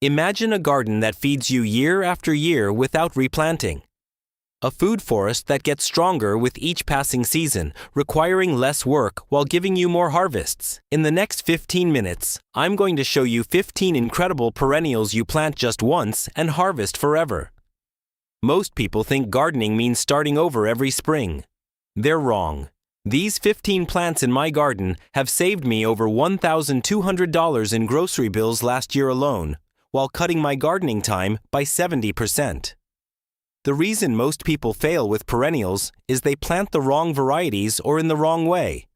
Imagine a garden that feeds you year after year without replanting. A food forest that gets stronger with each passing season, requiring less work while giving you more harvests. In the next 15 minutes, I'm going to show you 15 incredible perennials you plant just once and harvest forever. Most people think gardening means starting over every spring. They're wrong. These 15 plants in my garden have saved me over $1,200 in grocery bills last year alone, while cutting my gardening time by 70%. The reason most people fail with perennials is they plant the wrong varieties or in the wrong way,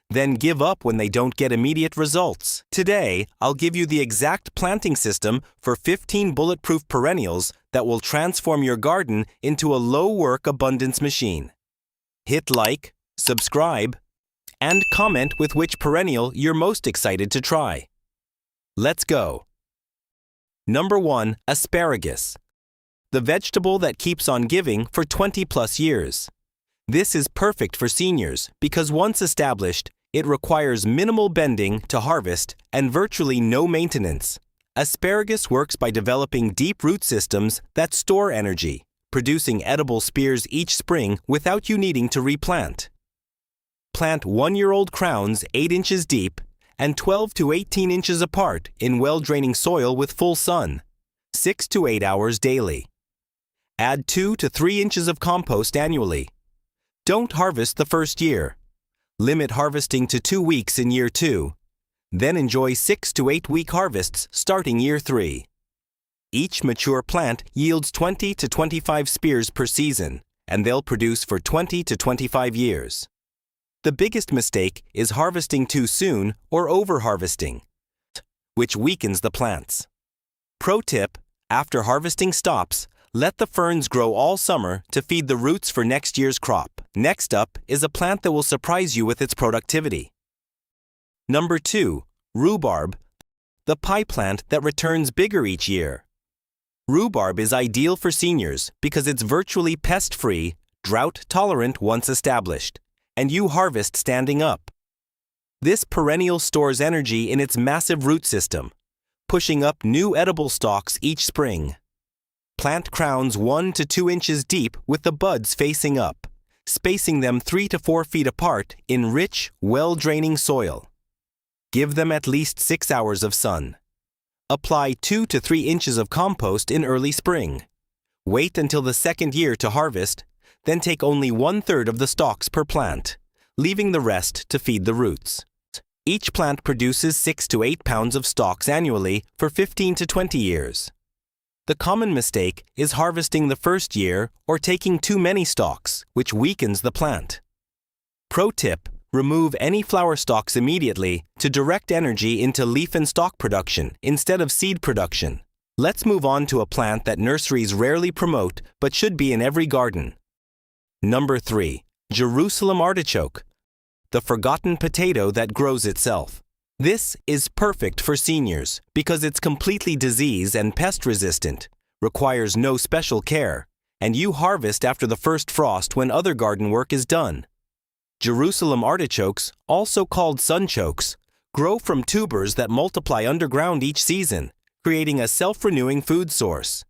then give up when they don't get immediate results. Today, I'll give you the exact planting system for 15 bulletproof perennials that will transform your garden into a low-work abundance machine. Hit like, subscribe, and comment with which perennial you're most excited to try. Let's go. Number 1. Asparagus. The vegetable that keeps on giving for 20+ years. This is perfect for seniors because once established, it requires minimal bending to harvest and virtually no maintenance. Asparagus works by developing deep root systems that store energy, producing edible spears each spring without you needing to replant. Plant 1-year-old crowns 8 inches deep and 12 to 18 inches apart in well-draining soil with full sun, 6 to 8 hours daily. Add 2 to 3 inches of compost annually. Don't harvest the first year. Limit harvesting to 2 weeks in year 2. Then enjoy 6 to 8 week harvests starting year 3. Each mature plant yields 20 to 25 spears per season, and they'll produce for 20 to 25 years. The biggest mistake is harvesting too soon or over-harvesting, which weakens the plants. Pro tip: after harvesting stops, let the ferns grow all summer to feed the roots for next year's crop. Next up is a plant that will surprise you with its productivity. Number 2. Rhubarb, the pie plant that returns bigger each year. Rhubarb is ideal for seniors because it's virtually pest-free, drought-tolerant once established, and you harvest standing up. This perennial stores energy in its massive root system, pushing up new edible stalks each spring. Plant crowns 1 to 2 inches deep with the buds facing up, spacing them 3 to 4 feet apart in rich, well-draining soil. Give them at least 6 hours of sun. Apply 2 to 3 inches of compost in early spring. Wait until the second year to harvest, then take only 1/3 of the stalks per plant, leaving the rest to feed the roots. Each plant produces 6 to 8 pounds of stalks annually for 15 to 20 years. The common mistake is harvesting the first year or taking too many stalks, which weakens the plant. Pro tip: remove any flower stalks immediately to direct energy into leaf and stalk production instead of seed production. Let's move on to a plant that nurseries rarely promote but should be in every garden. Number 3. Jerusalem artichoke, the forgotten potato that grows itself. This is perfect for seniors because it's completely disease and pest resistant, requires no special care, and you harvest after the first frost when other garden work is done. Jerusalem artichokes, also called sunchokes, grow from tubers that multiply underground each season, creating a self-renewing food source.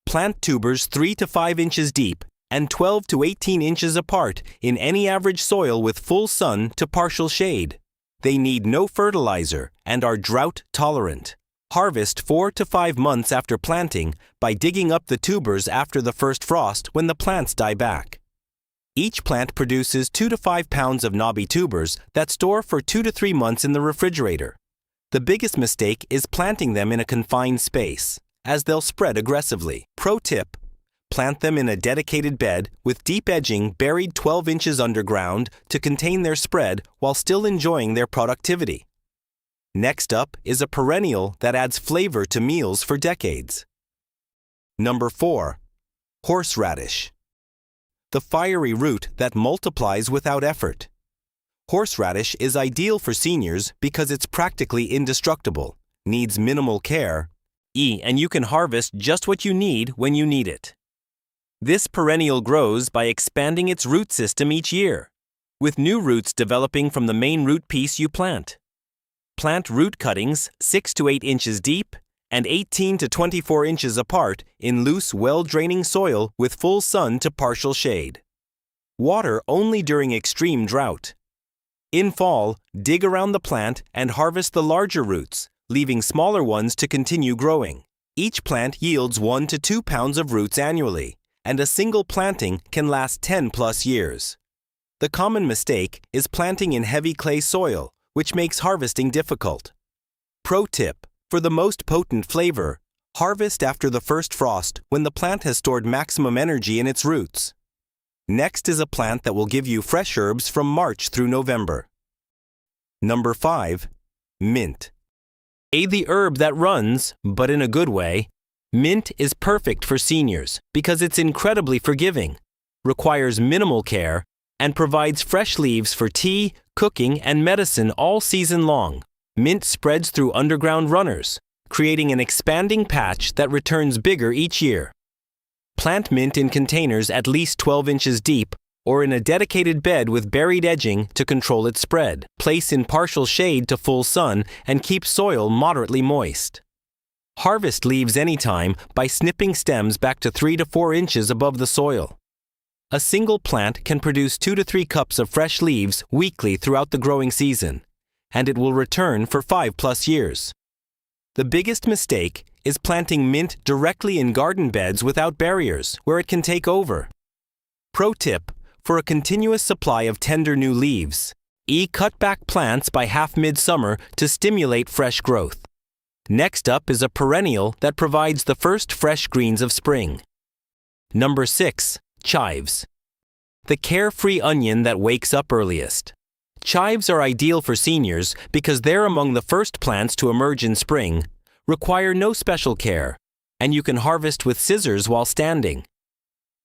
Plant tubers 3 to 5 inches deep and 12 to 18 inches apart in any average soil with full sun to partial shade. They need no fertilizer and are drought-tolerant. Harvest 4 to 5 months after planting by digging up the tubers after the first frost when the plants die back. Each plant produces 2 to 5 pounds of knobby tubers that store for 2 to 3 months in the refrigerator. The biggest mistake is planting them in a confined space, as they'll spread aggressively. Pro tip: plant them in a dedicated bed with deep edging buried 12 inches underground to contain their spread while still enjoying their productivity. Next up is a perennial that adds flavor to meals for decades. Number 4. Horseradish, the fiery root that multiplies without effort. Horseradish is ideal for seniors because it's practically indestructible, needs minimal care, and you can harvest just what you need when you need it. This perennial grows by expanding its root system each year, with new roots developing from the main root piece you plant. Plant root cuttings 6 to 8 inches deep and 18 to 24 inches apart in loose, well-draining soil with full sun to partial shade. Water only during extreme drought. In fall, dig around the plant and harvest the larger roots, leaving smaller ones to continue growing. Each plant yields 1 to 2 pounds of roots annually, and a single planting can last 10+ years. The common mistake is planting in heavy clay soil, which makes harvesting difficult. Pro tip: for the most potent flavor, harvest after the first frost when the plant has stored maximum energy in its roots. Next is a plant that will give you fresh herbs from March through November. Number 5. Mint. The herb that runs, but in a good way. Mint is perfect for seniors because it's incredibly forgiving, requires minimal care, and provides fresh leaves for tea, cooking, and medicine all season long. Mint spreads through underground runners, creating an expanding patch that returns bigger each year. Plant mint in containers at least 12 inches deep or in a dedicated bed with buried edging to control its spread. Place in partial shade to full sun and keep soil moderately moist. Harvest leaves anytime by snipping stems back to 3 to 4 inches above the soil. A single plant can produce 2 to 3 cups of fresh leaves weekly throughout the growing season, and it will return for 5+ years. The biggest mistake is planting mint directly in garden beds without barriers, where it can take over. Pro tip: for a continuous supply of tender new leaves, cut back plants by half midsummer to stimulate fresh growth. Next up is a perennial that provides the first fresh greens of spring. Number 6. Chives. The carefree onion that wakes up earliest. Chives are ideal for seniors because they're among the first plants to emerge in spring, require no special care, and you can harvest with scissors while standing.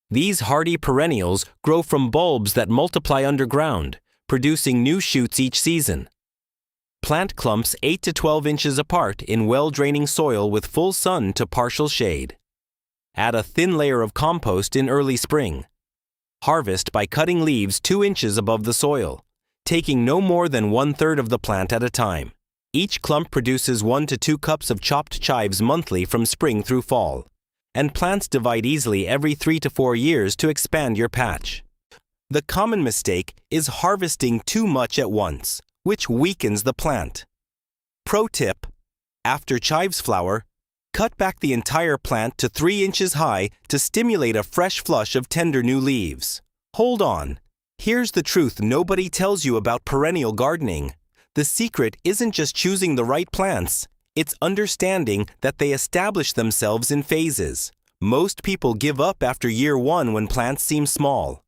These hardy perennials grow from bulbs that multiply underground, producing new shoots each season. Plant clumps 8 to 12 inches apart in well-draining soil with full sun to partial shade. Add a thin layer of compost in early spring. Harvest by cutting leaves 2 inches above the soil, taking no more than 1/3 of the plant at a time. Each clump produces 1 to 2 cups of chopped chives monthly from spring through fall, and plants divide easily every 3 to 4 years to expand your patch. The common mistake is harvesting too much at once, which weakens the plant. Pro tip: after chives flower, cut back the entire plant to 3 inches high to stimulate a fresh flush of tender new leaves. Hold on. Here's the truth nobody tells you about perennial gardening. The secret isn't just choosing the right plants. It's understanding that they establish themselves in phases. Most people give up after year 1 when plants seem small.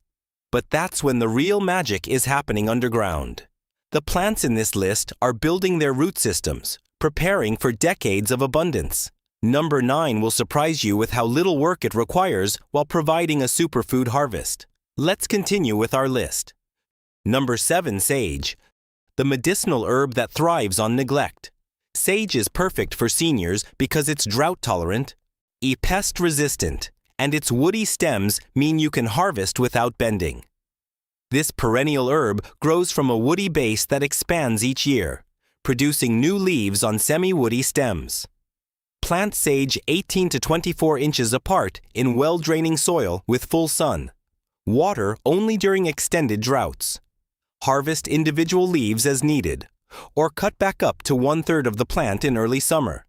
But that's when the real magic is happening underground. The plants in this list are building their root systems, preparing for decades of abundance. Number 9 will surprise you with how little work it requires while providing a superfood harvest. Let's continue with our list. Number 7. Sage. The medicinal herb that thrives on neglect. Sage is perfect for seniors because it's drought-tolerant, pest-resistant, and its woody stems mean you can harvest without bending. This perennial herb grows from a woody base that expands each year, producing new leaves on semi-woody stems. Plant sage 18 to 24 inches apart in well-draining soil with full sun. Water only during extended droughts. Harvest individual leaves as needed, or cut back up to 1/3 of the plant in early summer.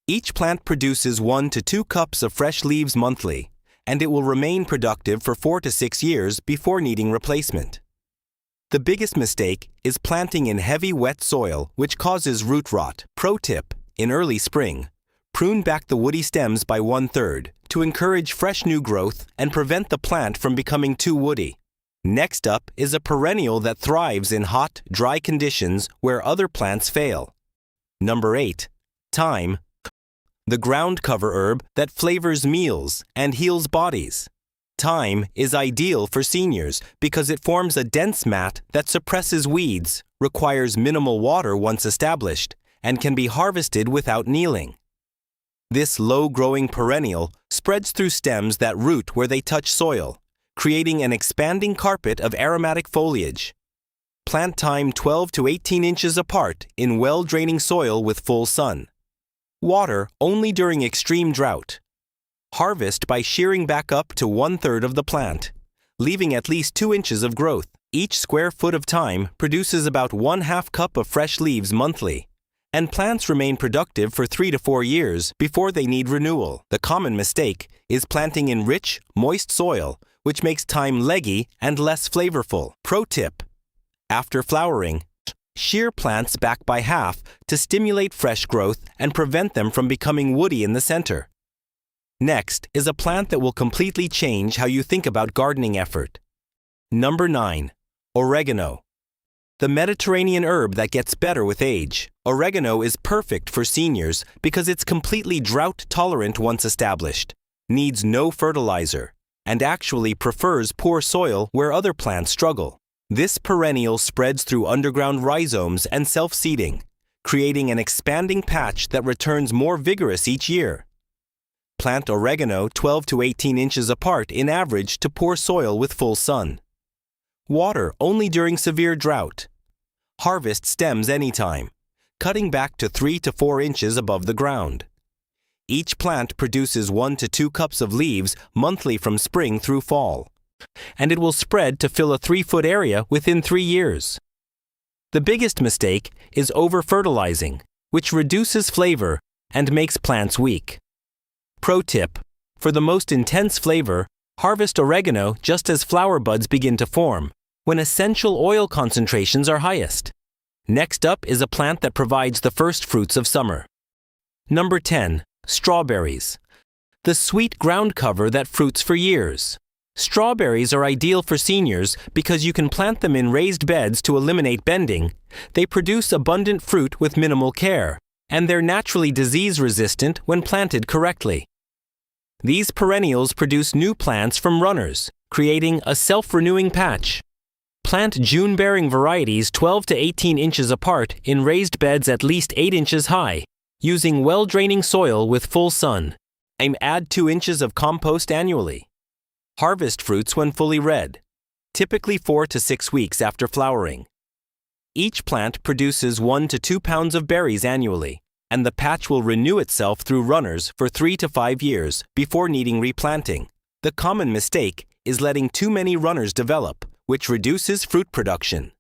Each plant produces 1 to 2 cups of fresh leaves monthly, and it will remain productive for 4 to 6 years before needing replacement. The biggest mistake is planting in heavy wet soil, which causes root rot. Pro tip: in early spring, prune back the woody stems by 1/3 to encourage fresh new growth and prevent the plant from becoming too woody. Next up is a perennial that thrives in hot, dry conditions where other plants fail. Number 8. Thyme. The ground cover herb that flavors meals and heals bodies. Thyme is ideal for seniors because it forms a dense mat that suppresses weeds, requires minimal water once established, and can be harvested without kneeling. This low-growing perennial spreads through stems that root where they touch soil, creating an expanding carpet of aromatic foliage. Plant thyme 12 to 18 inches apart in well-draining soil with full sun. Water only during extreme drought. Harvest by shearing back up to 1/3 of the plant, leaving at least 2 inches of growth. Each square foot of time produces about 1/2 cup of fresh leaves monthly, and plants remain productive for 3 to 4 years before they need renewal. The common mistake is planting in rich, moist soil, which makes thyme leggy and less flavorful. Pro tip: after flowering, shear plants back by half to stimulate fresh growth and prevent them from becoming woody in the center. Next is a plant that will completely change how you think about gardening effort. Number 9. Oregano. The Mediterranean herb that gets better with age. Oregano is perfect for seniors because it's completely drought-tolerant once established, needs no fertilizer, and actually prefers poor soil where other plants struggle. This perennial spreads through underground rhizomes and self-seeding, creating an expanding patch that returns more vigorous each year. Plant oregano 12 to 18 inches apart in average to poor soil with full sun. Water only during severe drought. Harvest stems anytime, cutting back to 3 to 4 inches above the ground. Each plant produces 1 to 2 cups of leaves monthly from spring through fall, and it will spread to fill a 3-foot area within 3 years. The biggest mistake is over-fertilizing, which reduces flavor and makes plants weak. Pro tip: for the most intense flavor, harvest oregano just as flower buds begin to form, when essential oil concentrations are highest. Next up is a plant that provides the first fruits of summer. Number 10. Strawberries. The sweet ground cover that fruits for years. Strawberries are ideal for seniors because you can plant them in raised beds to eliminate bending. They produce abundant fruit with minimal care, and they're naturally disease-resistant when planted correctly. These perennials produce new plants from runners, creating a self-renewing patch. Plant June-bearing varieties 12 to 18 inches apart in raised beds at least 8 inches high, using well-draining soil with full sun. Add 2 inches of compost annually. Harvest fruits when fully red, typically 4 to 6 weeks after flowering. Each plant produces 1 to 2 pounds of berries annually, and the patch will renew itself through runners for 3 to 5 years before needing replanting. The common mistake is letting too many runners develop, which reduces fruit production.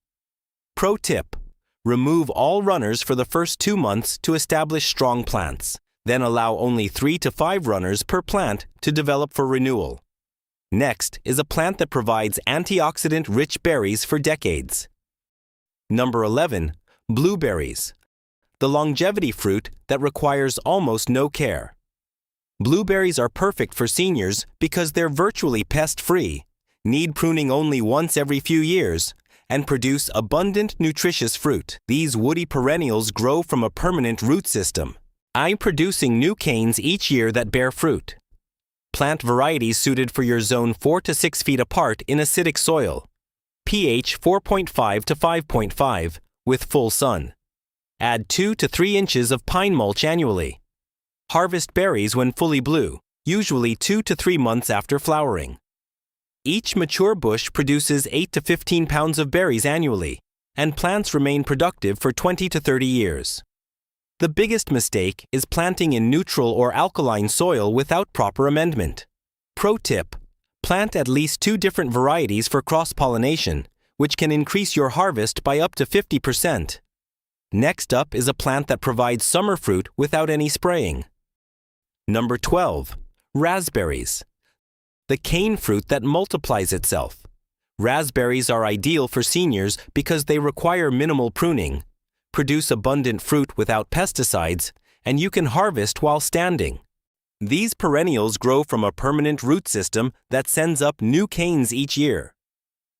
Pro tip: remove all runners for the first 2 months to establish strong plants, then allow only 3 to 5 runners per plant to develop for renewal. Next is a plant that provides antioxidant-rich berries for decades. Number 11. Blueberries. The longevity fruit that requires almost no care. Blueberries are perfect for seniors because they're virtually pest-free, need pruning only once every few years, and produce abundant, nutritious fruit. These woody perennials grow from a permanent root system, producing new canes each year that bear fruit. Plant varieties suited for your zone 4 to 6 feet apart in acidic soil, pH 4.5 to 5.5, with full sun. Add 2 to 3 inches of pine mulch annually. Harvest berries when fully blue, usually 2 to 3 months after flowering. Each mature bush produces 8 to 15 pounds of berries annually, and plants remain productive for 20 to 30 years. The biggest mistake is planting in neutral or alkaline soil without proper amendment. Pro tip: plant at least 2 different varieties for cross-pollination, which can increase your harvest by up to 50%. Next up is a plant that provides summer fruit without any spraying. Number 12. Raspberries. The cane fruit that multiplies itself. Raspberries are ideal for seniors because they require minimal pruning, produce abundant fruit without pesticides, and you can harvest while standing. These perennials grow from a permanent root system that sends up new canes each year.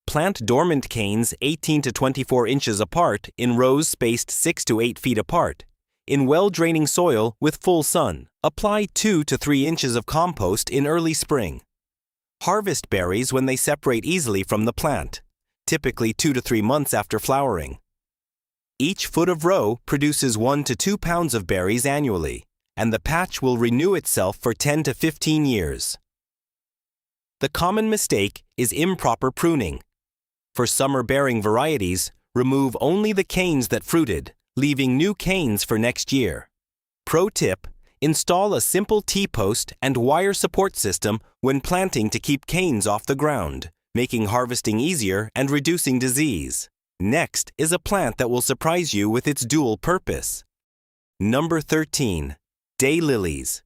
Plant dormant canes 18 to 24 inches apart in rows spaced 6 to 8 feet apart, in well-draining soil with full sun. Apply 2 to 3 inches of compost in early spring. Harvest berries when they separate easily from the plant, typically 2 to 3 months after flowering. Each foot of row produces 1 to 2 pounds of berries annually, and the patch will renew itself for 10 to 15 years. The common mistake is improper pruning. For summer-bearing varieties, remove only the canes that fruited, leaving new canes for next year. Pro tip: install a simple T-post and wire support system when planting to keep canes off the ground, making harvesting easier and reducing disease. Next is a plant that will surprise you with its dual purpose. Number 13. Daylilies.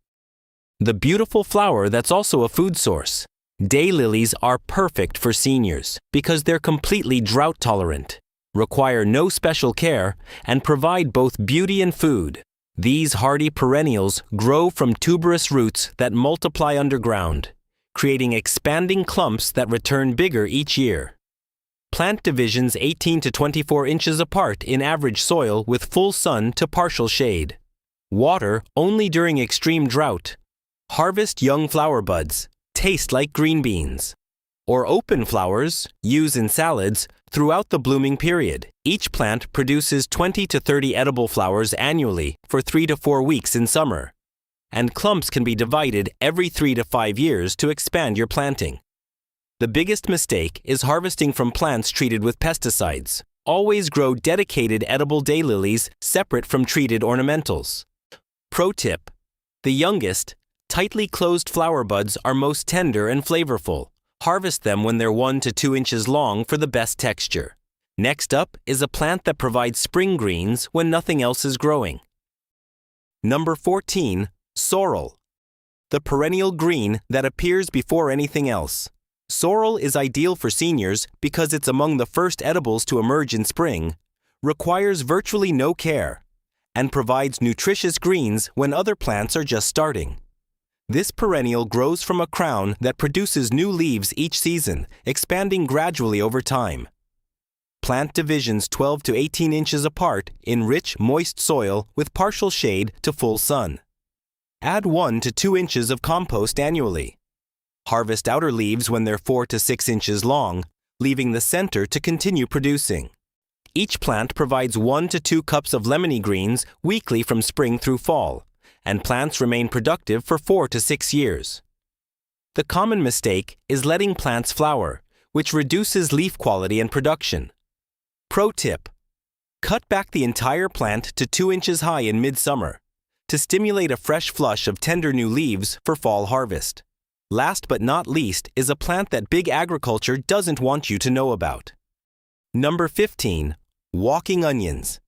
The beautiful flower that's also a food source. Daylilies are perfect for seniors because they're completely drought tolerant, require no special care, and provide both beauty and food. These hardy perennials grow from tuberous roots that multiply underground, creating expanding clumps that return bigger each year. Plant divisions 18 to 24 inches apart in average soil with full sun to partial shade. Water only during extreme drought. Harvest young flower buds, taste like green beans. Or open flowers, use in salads, throughout the blooming period. Each plant produces 20 to 30 edible flowers annually for 3 to 4 weeks in summer. And clumps can be divided every 3 to 5 years to expand your planting. The biggest mistake is harvesting from plants treated with pesticides. Always grow dedicated edible daylilies separate from treated ornamentals. Pro tip: the youngest, tightly closed flower buds are most tender and flavorful. Harvest them when they're 1 to 2 inches long for the best texture. Next up is a plant that provides spring greens when nothing else is growing. Number 14. Sorrel. The perennial green that appears before anything else. Sorrel is ideal for seniors because it's among the first edibles to emerge in spring, requires virtually no care, and provides nutritious greens when other plants are just starting. This perennial grows from a crown that produces new leaves each season, expanding gradually over time. Plant divisions 12 to 18 inches apart in rich, moist soil with partial shade to full sun. Add 1 to 2 inches of compost annually. Harvest outer leaves when they're 4 to 6 inches long, leaving the center to continue producing. Each plant provides 1 to 2 cups of lemony greens weekly from spring through fall, and plants remain productive for 4 to 6 years. The common mistake is letting plants flower, which reduces leaf quality and production. Pro tip: cut back the entire plant to 2 inches high in midsummer to stimulate a fresh flush of tender new leaves for fall harvest. Last but not least is a plant that big agriculture doesn't want you to know about. Number 15. Walking onions.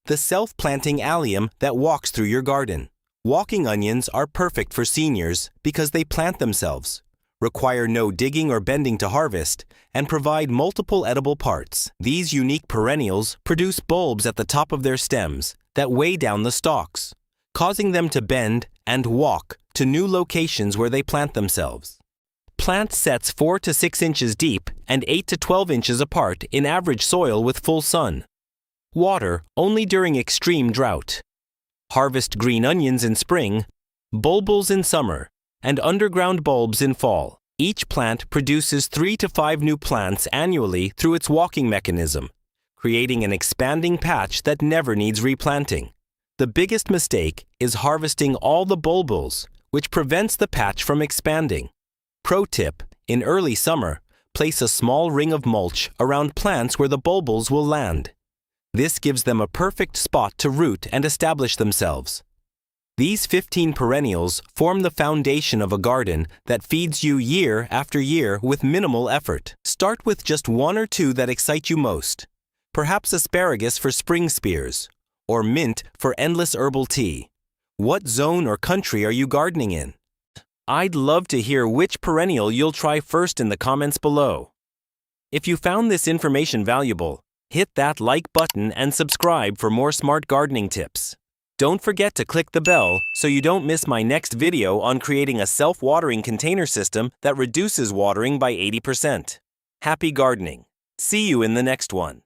The self-planting allium that walks through your garden. Walking onions are perfect for seniors because they plant themselves, require no digging or bending to harvest, and provide multiple edible parts. These unique perennials produce bulbs at the top of their stems that weigh down the stalks, causing them to bend and walk to new locations where they plant themselves. Plant sets 4 to 6 inches deep and 8 to 12 inches apart in average soil with full sun. Water only during extreme drought. Harvest green onions in spring, bulbils in summer, and underground bulbs in fall. Each plant produces 3 to 5 new plants annually through its walking mechanism, creating an expanding patch that never needs replanting. The biggest mistake is harvesting all the bulbils, which prevents the patch from expanding. Pro tip: in early summer, place a small ring of mulch around plants where the bulbils will land. This gives them a perfect spot to root and establish themselves. These 15 perennials form the foundation of a garden that feeds you year after year with minimal effort. Start with just 1 or 2 that excite you most. Perhaps asparagus for spring spears, or mint for endless herbal tea. What zone or country are you gardening in? I'd love to hear which perennial you'll try first in the comments below. If you found this information valuable, hit that like button and subscribe for more smart gardening tips. Don't forget to click the bell so you don't miss my next video on creating a self-watering container system that reduces watering by 80%. Happy gardening! See you in the next one.